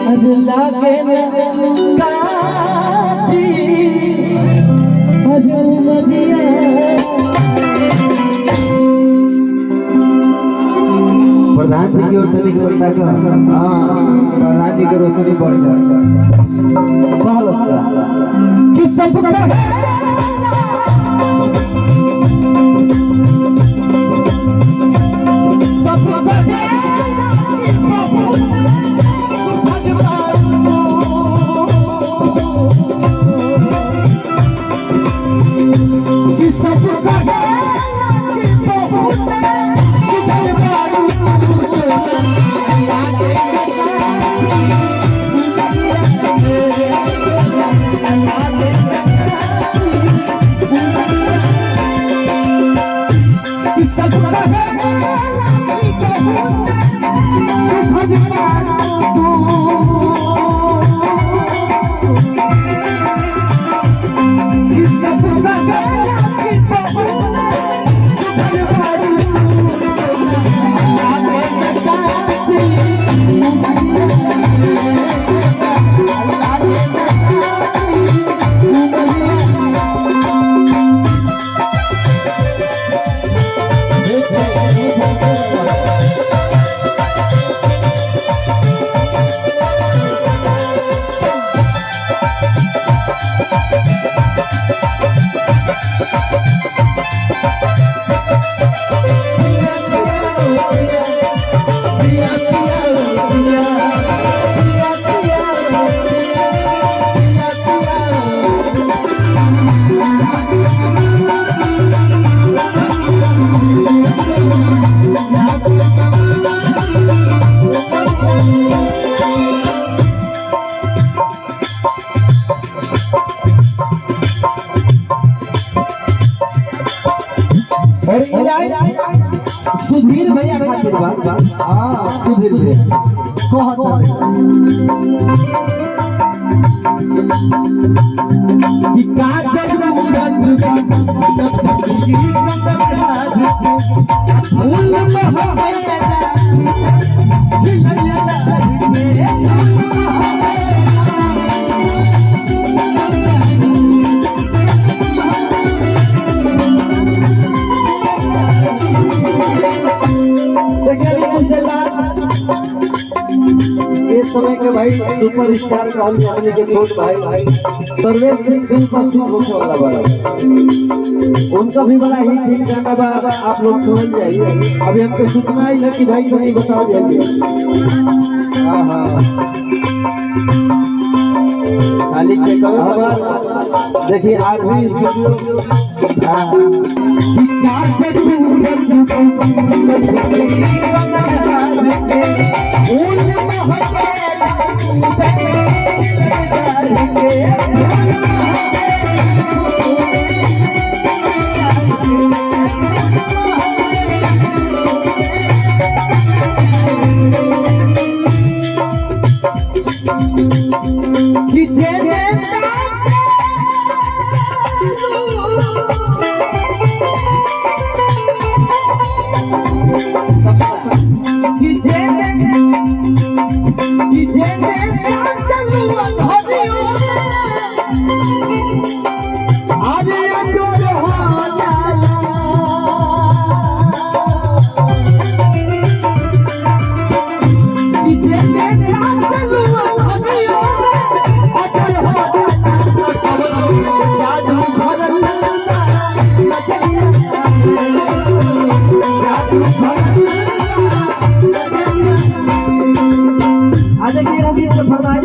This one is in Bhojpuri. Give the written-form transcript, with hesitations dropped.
अरे लागे न काजी अरे मरिया प्रधान जी की ओर तनिक बता का हां प्रधान जी के रोशनी बढ़ जाए कहलत कि सब सुधीर भैया खातिर बात हां सुधीर भैया कहत कि का जरूरत फूल इस समय के भाई सुपरस्टार का हम अपने के छोट भाई सर्वेश सिंह दिल पर सुन होने वाला बड़ा उनका भी बड़ा ही ठीक गाना बा आप लोग सुन जाइए अभी हमको सूचना आई है कि भाई को नहीं बता जाइए हां हां खाली के कवर देखिए आज भी स्टूडियो कि